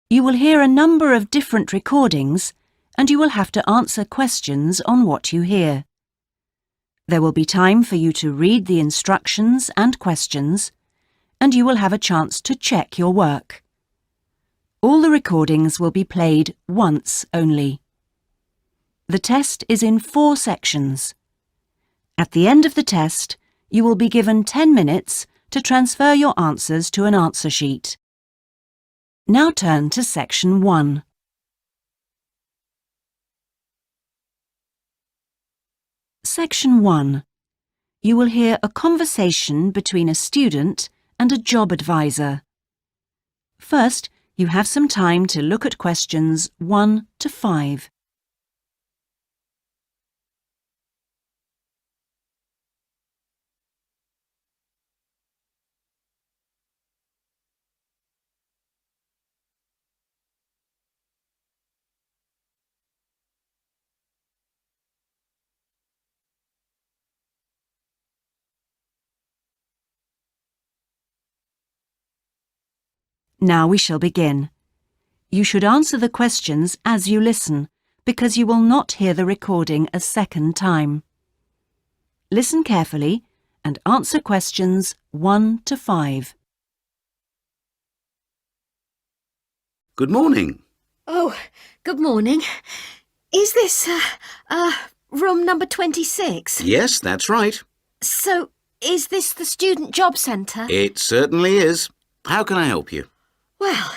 You will hear a number of different recordings and you will have to answer questions on what you hear. There will be time for you to read the instructions and questions, and you will have a chance to check your work. All the recordings will be played once only. The test is in 4 sections. At the end of the test, you will be given 10 minutes to transfer your answers to an answer sheet. Now turn to Section 1. Section 1. You will hear a conversation between a student and a job advisor. First, you have some time to look at questions 1 to 5. Now we shall begin. You should answer the questions as you listen, because you will not hear the recording a second time. Listen carefully and answer questions 1 to 5. Good morning. Oh, good morning. Is this, room number 26? Yes, that's right. So, is this the Student Job Centre? It certainly is. How can I help you? Well,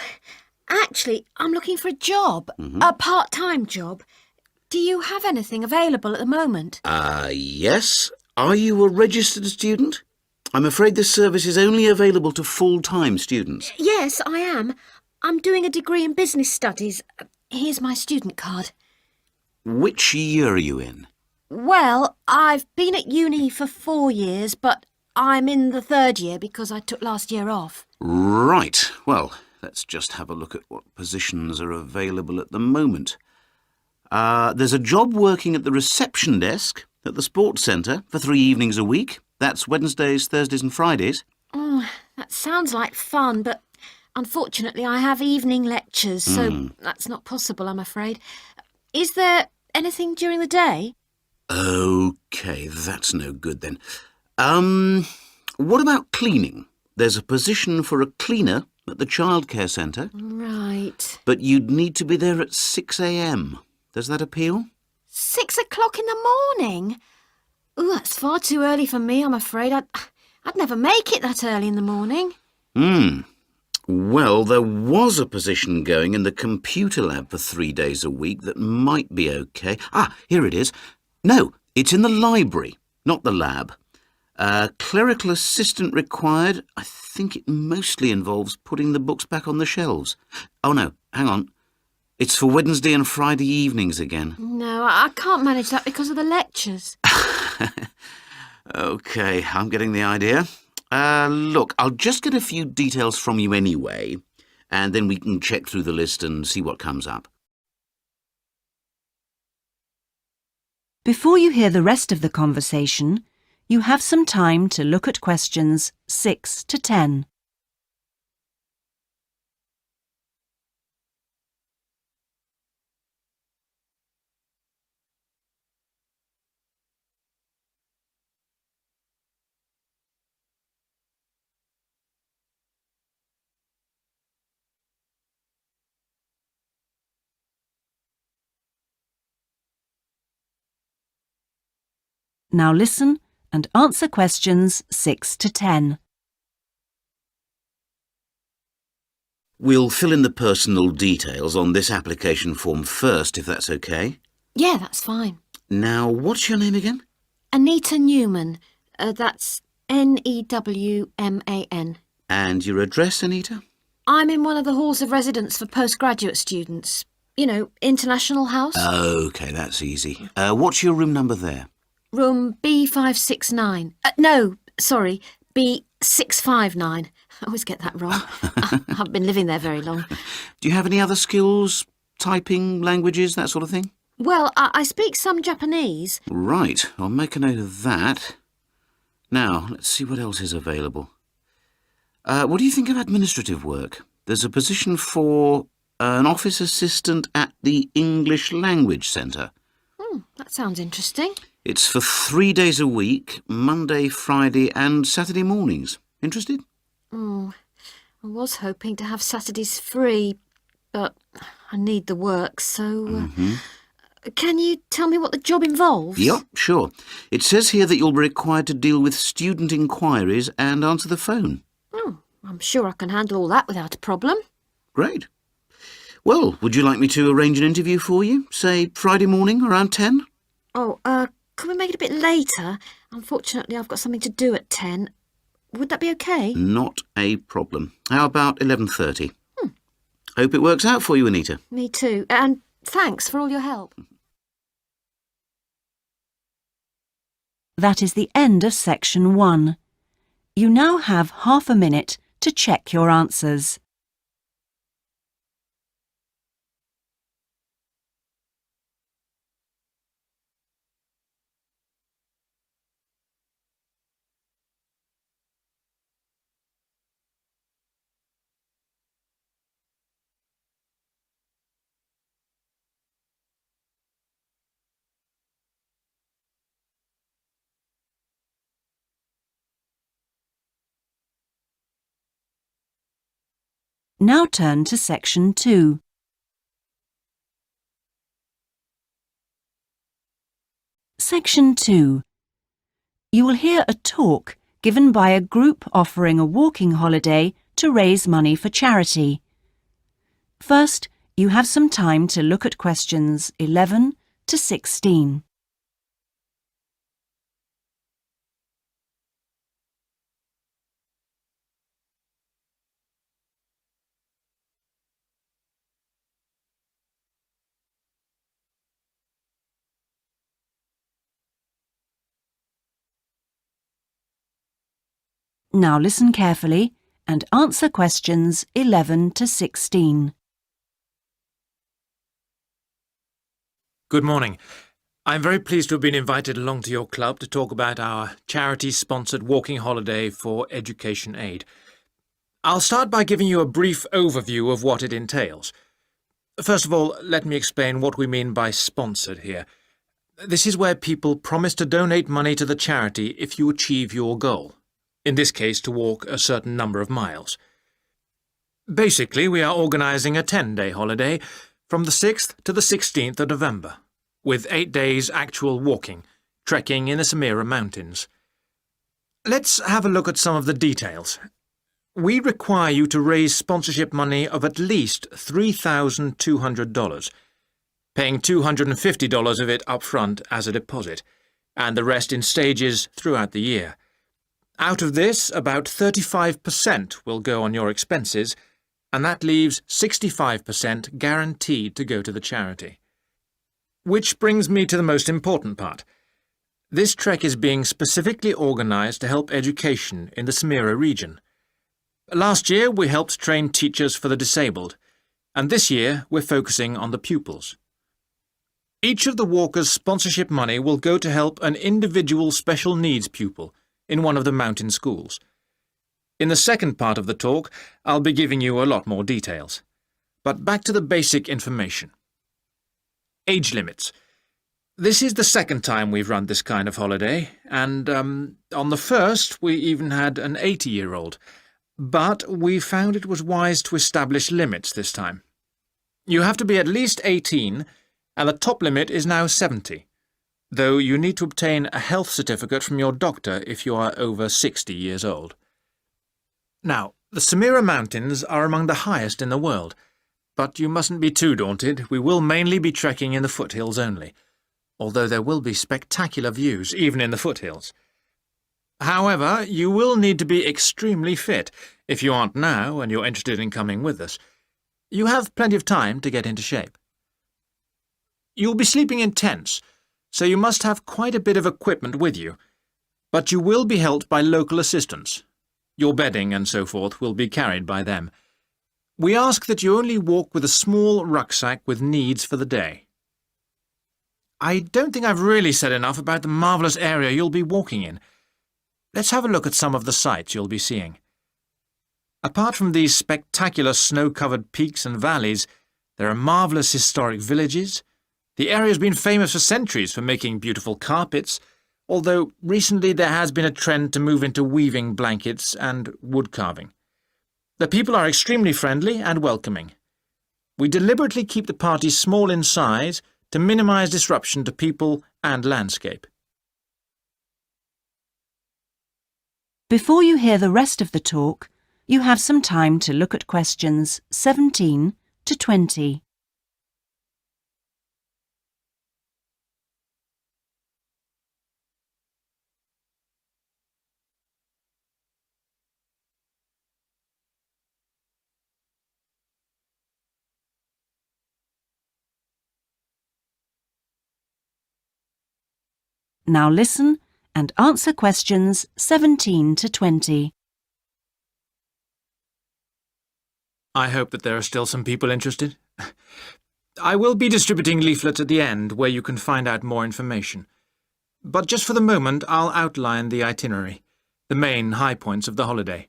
actually, I'm looking for a job, a part-time job. Do you have anything available at the moment? Yes. Are you a registered student? I'm afraid this service is only available to full-time students. Yes, I am. I'm doing a degree in business studies. Here's my student card. Which year are you in? Well, I've been at uni for 4 years, but I'm in the 3rd year because I took last year off. Right. Well, let's just have a look at what positions are available at the moment. There's a job working at the reception desk at the sports centre for 3 evenings a week. That's Wednesdays, Thursdays and Fridays. Oh, that sounds like fun, but unfortunately I have evening lectures, so that's not possible, I'm afraid. Is there anything during the day? OK, that's no good then. What about cleaning? There's a position for a cleaner at the childcare centre. Right. But you'd need to be there at 6 a.m. Does that appeal? 6 o'clock in the morning? Ooh, that's far too early for me, I'm afraid. I'd never make it that early in the morning. Well, there was a position going in the computer lab for 3 days a week that might be OK. Here it is. No, it's in the library, not the lab. Clerical assistant required. I think it mostly involves putting the books back on the shelves. Oh, no, hang on. It's for Wednesday and Friday evenings again. No, I can't manage that because of the lectures. OK, I'm getting the idea. Look, I'll just get a few details from you anyway, and then we can check through the list and see what comes up. Before you hear the rest of the conversation, you have some time to look at questions 6 to 10. Now listen and answer questions 6 to 10. We'll fill in the personal details on this application form first, if that's OK. Yeah, that's fine. Now, what's your name again? Anita Newman. That's Newman. And your address, Anita? I'm in one of the halls of residence for postgraduate students. You know, International House. OK, that's easy. What's your room number there? Room B569. No, sorry, B659. I always get that wrong. I haven't been living there very long. Do you have any other skills? Typing, languages, that sort of thing? Well, I speak some Japanese. Right, I'll make a note of that. Now, let's see what else is available. What do you think of administrative work? There's a position for an office assistant at the English Language Centre. That sounds interesting. It's for 3 days a week, Monday, Friday and Saturday mornings. Interested? I was hoping to have Saturdays free, but I need the work, so... Can you tell me what the job involves? Yep, sure. It says here that you'll be required to deal with student inquiries and answer the phone. I'm sure I can handle all that without a problem. Great. Well, would you like me to arrange an interview for you? Say Friday morning around 10? Can we make it a bit later? Unfortunately, I've got something to do at 10. Would that be okay? Not a problem. How about 11:30? Hope it works out for you, Anita. Me too. And thanks for all your help. That is the end of section 1. You now have half a minute to check your answers. Now turn to section 2. Section 2. You will hear a talk given by a group offering a walking holiday to raise money for charity. First, you have some time to look at questions 11 to 16. Now listen carefully and answer questions 11 to 16. Good morning. I'm very pleased to have been invited along to your club to talk about our charity-sponsored walking holiday for education aid. I'll start by giving you a brief overview of what it entails. First of all, let me explain what we mean by sponsored here. This is where people promise to donate money to the charity if you achieve your goal. In this case, to walk a certain number of miles. Basically, we are organising a 10-day holiday from the 6th to the 16th of November, with 8 days actual walking, trekking in the Samira Mountains. Let's have a look at some of the details. We require you to raise sponsorship money of at least $3,200, paying $250 of it up front as a deposit, and the rest in stages throughout the year. Out of this, about 35% will go on your expenses, and that leaves 65% guaranteed to go to the charity. Which brings me to the most important part. This trek is being specifically organised to help education in the Samira region. Last year, we helped train teachers for the disabled, and this year we're focusing on the pupils. Each of the walkers' sponsorship money will go to help an individual special needs pupil in one of the mountain schools. In the second part of the talk, I'll be giving you a lot more details. But back to the basic information. Age limits. This is the second time we've run this kind of holiday, and on the first we even had an 80-year-old. But we found it was wise to establish limits this time. You have to be at least 18, and the top limit is now 70. Though you need to obtain a health certificate from your doctor if you are over 60 years old. Now, the Samira Mountains are among the highest in the world, but you mustn't be too daunted. We will mainly be trekking in the foothills only, although there will be spectacular views even in the foothills. However, you will need to be extremely fit if you aren't now and you're interested in coming with us. You have plenty of time to get into shape. You'll be sleeping in tents, so you must have quite a bit of equipment with you, but you will be helped by local assistants. Your bedding and so forth will be carried by them. We ask that you only walk with a small rucksack with needs for the day. I don't think I've really said enough about the marvellous area you'll be walking in. Let's have a look at some of the sights you'll be seeing. Apart from these spectacular snow-covered peaks and valleys, There are marvellous historic villages. The area has been famous for centuries for making beautiful carpets, although recently there has been a trend to move into weaving blankets and wood carving. The people are extremely friendly and welcoming. We deliberately keep the party small in size to minimise disruption to people and landscape. Before you hear the rest of the talk, you have some time to look at questions 17 to 20. Now listen and answer questions 17 to 20. I hope that there are still some people interested. I will be distributing leaflets at the end where you can find out more information. But just for the moment, I'll outline the itinerary, the main high points of the holiday.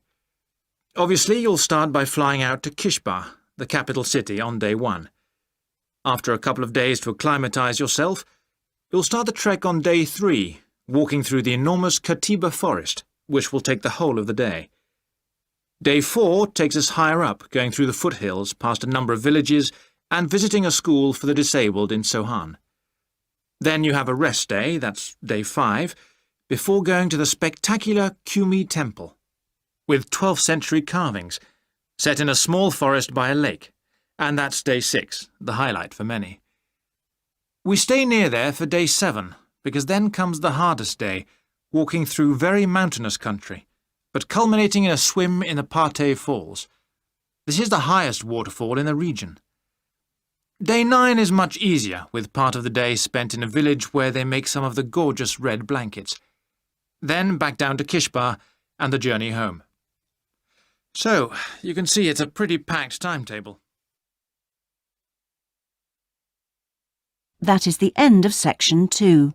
Obviously, you'll start by flying out to Kishba, the capital city, on day 1. After a couple of days to acclimatise yourself, you'll start the trek on day 3, walking through the enormous Katiba forest, which will take the whole of the day. Day 4 takes us higher up, going through the foothills, past a number of villages, and visiting a school for the disabled in Sohan. Then you have a rest day, that's day 5, before going to the spectacular Kumi Temple, with 12th century carvings, set in a small forest by a lake, and that's day 6, the highlight for many. We stay near there for day 7, because then comes the hardest day, walking through very mountainous country, but culminating in a swim in the Partey Falls. This is the highest waterfall in the region. Day 9 is much easier, with part of the day spent in a village where they make some of the gorgeous red blankets. Then back down to Kishba and the journey home. So, you can see it's a pretty packed timetable. That is the end of section 2.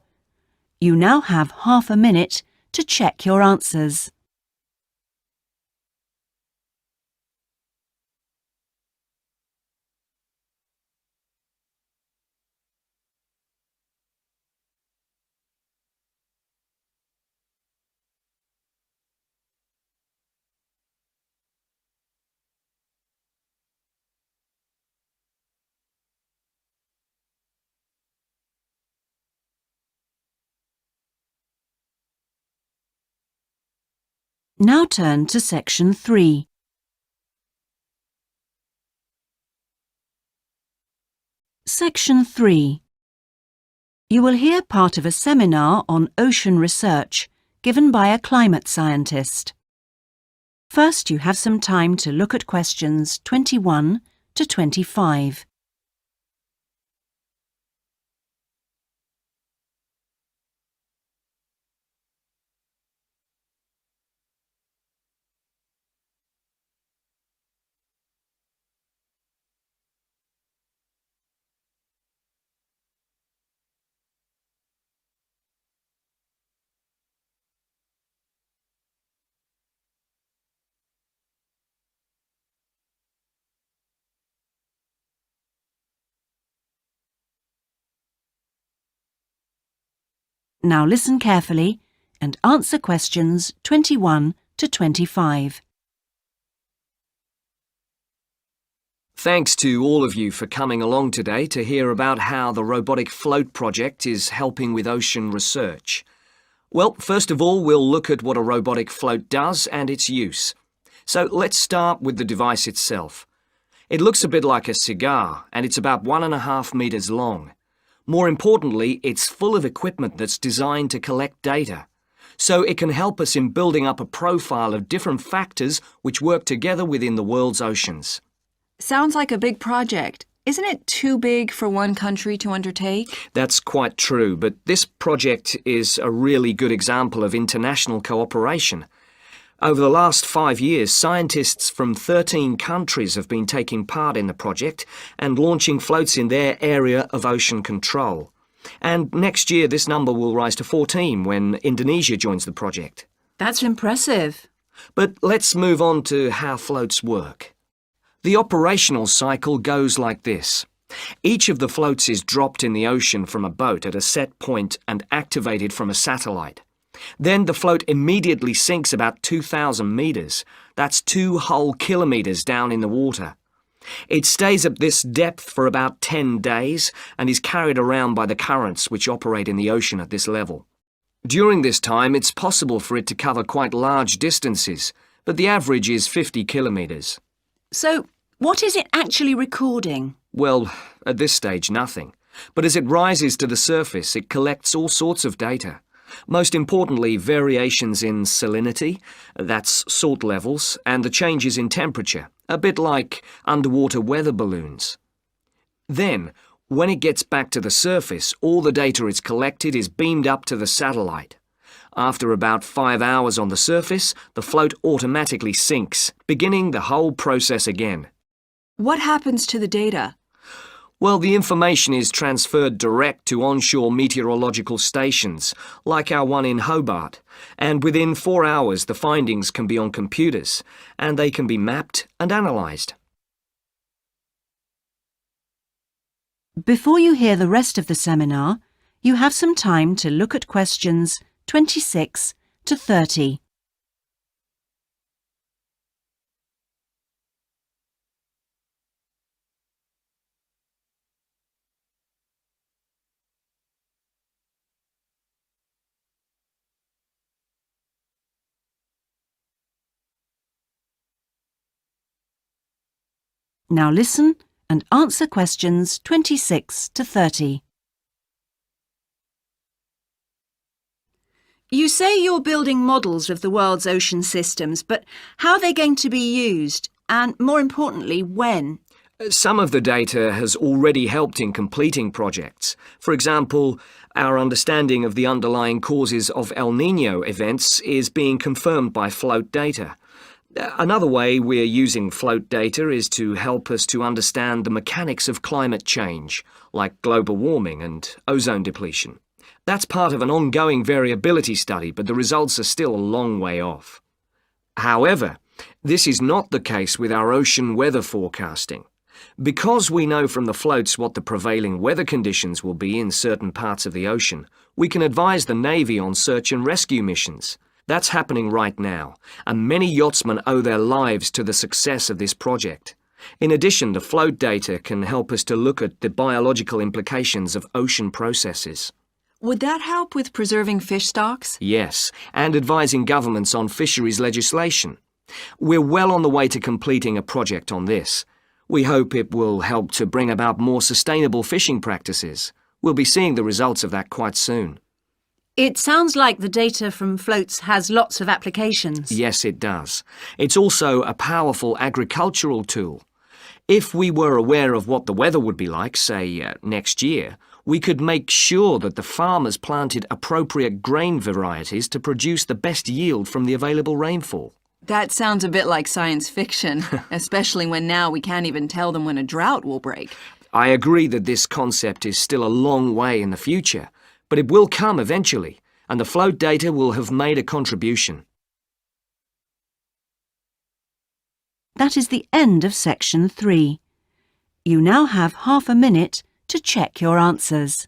You now have half a minute to check your answers. Now turn to section 3. Section 3. You will hear part of a seminar on ocean research given by a climate scientist. First, you have some time to look at questions 21 to 25. Now listen carefully and answer questions 21 to 25. Thanks to all of you for coming along today to hear about how the Robotic Float project is helping with ocean research. Well, first of all, we'll look at what a robotic float does and its use. So let's start with the device itself. It looks a bit like a cigar, and it's about 1.5 meters long. More importantly, it's full of equipment that's designed to collect data. So it can help us in building up a profile of different factors which work together within the world's oceans. Sounds like a big project. Isn't it too big for one country to undertake? That's quite true, but this project is a really good example of international cooperation. Over the last 5 years, scientists from 13 countries have been taking part in the project and launching floats in their area of ocean control. And next year, this number will rise to 14 when Indonesia joins the project. That's impressive. But let's move on to how floats work. The operational cycle goes like this. Each of the floats is dropped in the ocean from a boat at a set point and activated from a satellite. Then the float immediately sinks about 2,000 metres. That's 2 whole kilometres down in the water. It stays at this depth for about 10 days and is carried around by the currents which operate in the ocean at this level. During this time, it's possible for it to cover quite large distances, but the average is 50 kilometres. So, what is it actually recording? Well, at this stage, nothing. But as it rises to the surface, it collects all sorts of data. Most importantly, variations in salinity, that's salt levels, and the changes in temperature, a bit like underwater weather balloons. Then, when it gets back to the surface, all the data it's collected is beamed up to the satellite. After about 5 hours on the surface, the float automatically sinks, beginning the whole process again. What happens to the data? Well, the information is transferred direct to onshore meteorological stations, like our one in Hobart, and within 4 hours the findings can be on computers, and they can be mapped and analysed. Before you hear the rest of the seminar, you have some time to look at questions 26 to 30. Now listen and answer questions 26 to 30. You say you're building models of the world's ocean systems, but how are they going to be used? And more importantly, when? Some of the data has already helped in completing projects. For example, our understanding of the underlying causes of El Niño events is being confirmed by float data. Another way we're using float data is to help us to understand the mechanics of climate change, like global warming and ozone depletion. That's part of an ongoing variability study, but the results are still a long way off. However, this is not the case with our ocean weather forecasting. Because we know from the floats what the prevailing weather conditions will be in certain parts of the ocean, we can advise the Navy on search and rescue missions. That's happening right now, and many yachtsmen owe their lives to the success of this project. In addition, the float data can help us to look at the biological implications of ocean processes. Would that help with preserving fish stocks? Yes, and advising governments on fisheries legislation. We're well on the way to completing a project on this. We hope it will help to bring about more sustainable fishing practices. We'll be seeing the results of that quite soon. It sounds like the data from floats has lots of applications. Yes, it does. It's also a powerful agricultural tool. If we were aware of what the weather would be like, say, next year, we could make sure that the farmers planted appropriate grain varieties to produce the best yield from the available rainfall. That sounds a bit like science fiction, especially when now we can't even tell them when a drought will break. I agree that this concept is still a long way in the future, but it will come eventually, and the float data will have made a contribution. That is the end of section 3. You now have half a minute to check your answers.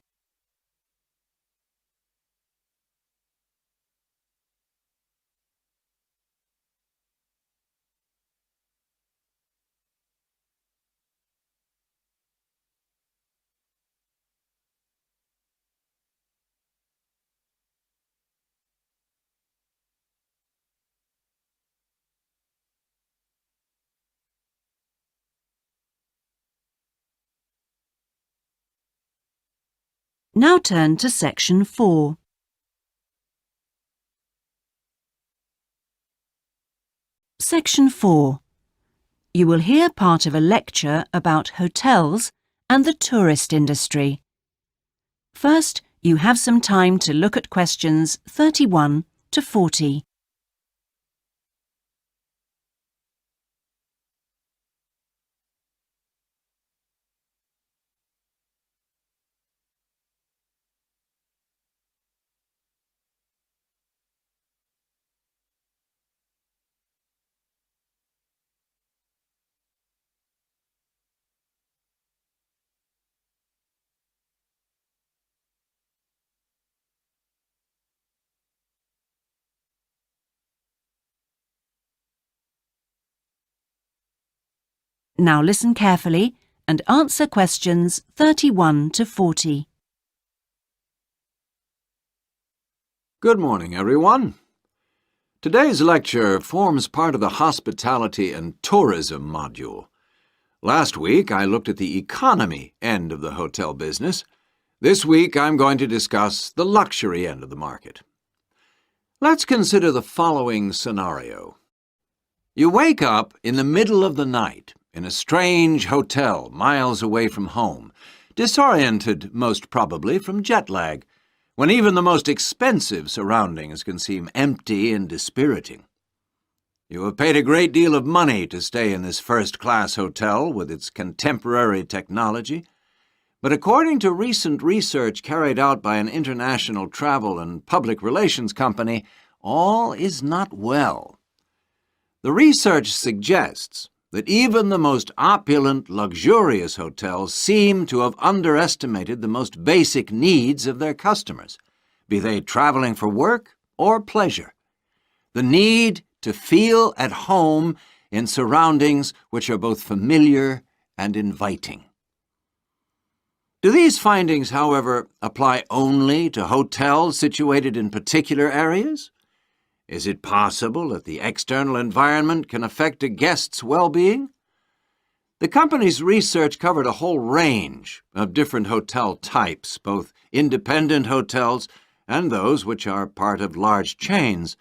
Now turn to section 4. Section 4. You will hear part of a lecture about hotels and the tourist industry. First, you have some time to look at questions 31 to 40. Now listen carefully and answer questions 31 to 40. Good morning, everyone. Today's lecture forms part of the Hospitality and Tourism module. Last week, I looked at the economy end of the hotel business. This week, I'm going to discuss the luxury end of the market. Let's consider the following scenario. You wake up in the middle of the night in a strange hotel miles away from home, disoriented most probably from jet lag, when even the most expensive surroundings can seem empty and dispiriting. You have paid a great deal of money to stay in this first-class hotel with its contemporary technology, but according to recent research carried out by an international travel and public relations company, all is not well. The research suggests that even the most opulent, luxurious hotels seem to have underestimated the most basic needs of their customers, be they traveling for work or pleasure. The need to feel at home in surroundings which are both familiar and inviting. Do these findings, however, apply only to hotels situated in particular areas? Is it possible that the external environment can affect a guest's well-being? The company's research covered a whole range of different hotel types, both independent hotels and those which are part of large chains.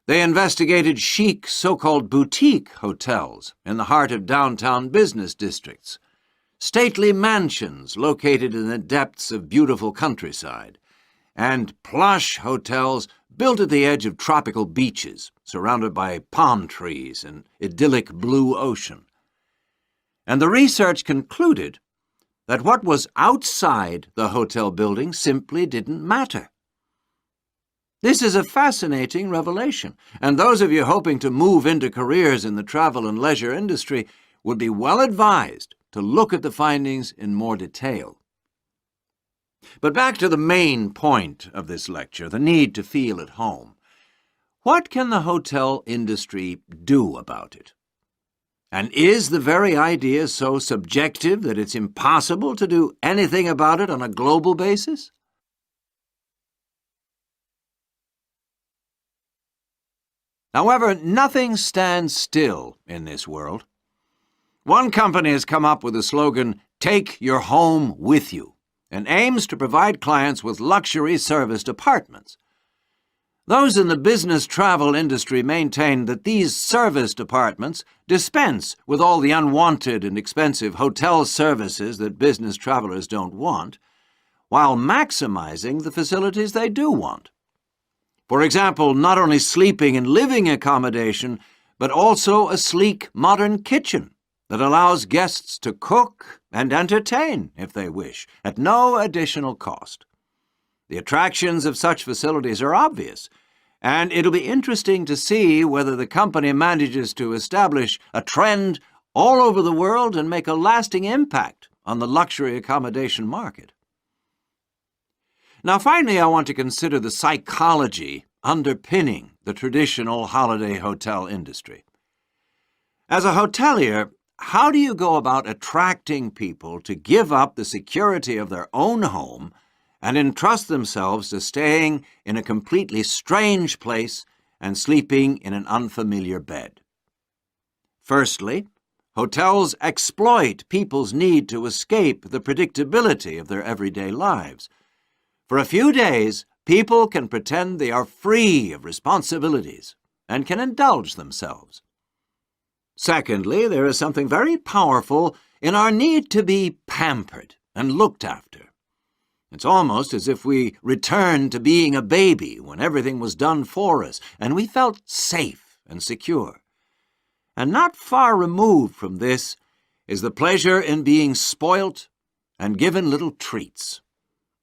They investigated chic so-called boutique hotels in the heart of downtown business districts, stately mansions located in the depths of beautiful countryside, and plush hotels built at the edge of tropical beaches, surrounded by palm trees and idyllic blue ocean. And the research concluded that what was outside the hotel building simply didn't matter. This is a fascinating revelation, and those of you hoping to move into careers in the travel and leisure industry would be well advised to look at the findings in more detail. But back to the main point of this lecture, the need to feel at home. What can the hotel industry do about it? And is the very idea so subjective that it's impossible to do anything about it on a global basis? However, nothing stands still in this world. One company has come up with the slogan, "Take your home with you," and aims to provide clients with luxury serviced apartments. Those in the business travel industry maintain that these serviced apartments dispense with all the unwanted and expensive hotel services that business travelers don't want, while maximizing the facilities they do want. For example, not only sleeping and living accommodation, but also a sleek modern kitchen that allows guests to cook and entertain, if they wish, at no additional cost. The attractions of such facilities are obvious, and it'll be interesting to see whether the company manages to establish a trend all over the world and make a lasting impact on the luxury accommodation market. Now, finally, I want to consider the psychology underpinning the traditional holiday hotel industry. As a hotelier, how do you go about attracting people to give up the security of their own home and entrust themselves to staying in a completely strange place and sleeping in an unfamiliar bed? Firstly, hotels exploit people's need to escape the predictability of their everyday lives. For a few days, people can pretend they are free of responsibilities and can indulge themselves. Secondly, there is something very powerful in our need to be pampered and looked after. It's almost as if we returned to being a baby when everything was done for us and we felt safe and secure. And not far removed from this is the pleasure in being spoilt and given little treats,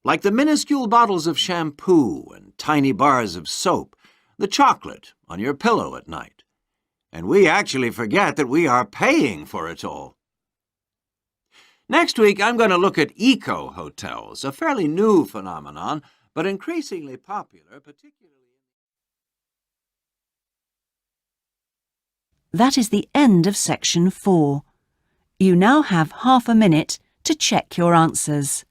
like the minuscule bottles of shampoo and tiny bars of soap, the chocolate on your pillow at night. And we actually forget that we are paying for it all. Next week, I'm going to look at eco-hotels, a fairly new phenomenon, but increasingly popular, particularly... That is the end of section 4. You now have half a minute to check your answers.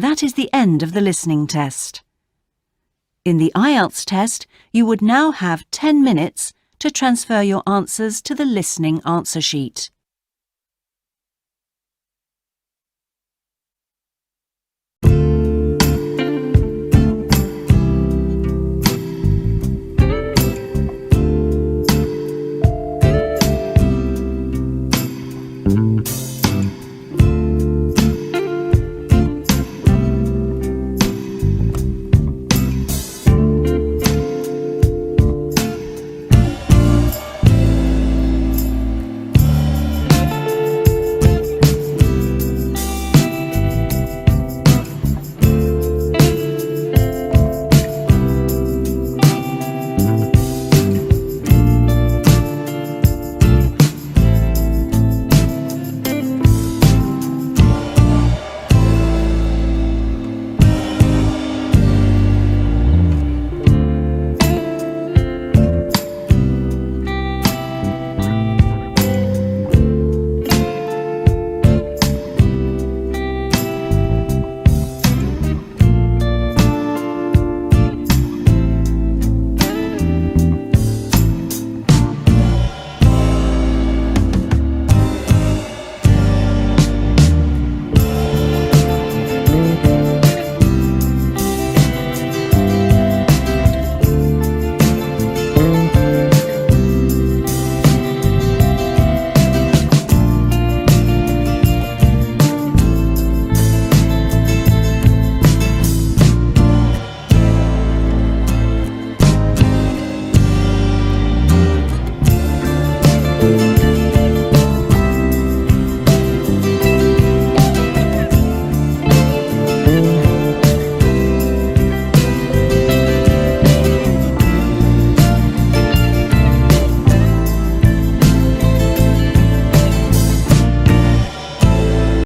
That is the end of the listening test. In the Ielts test, you would now have 10 minutes to transfer your answers to the listening answer sheet.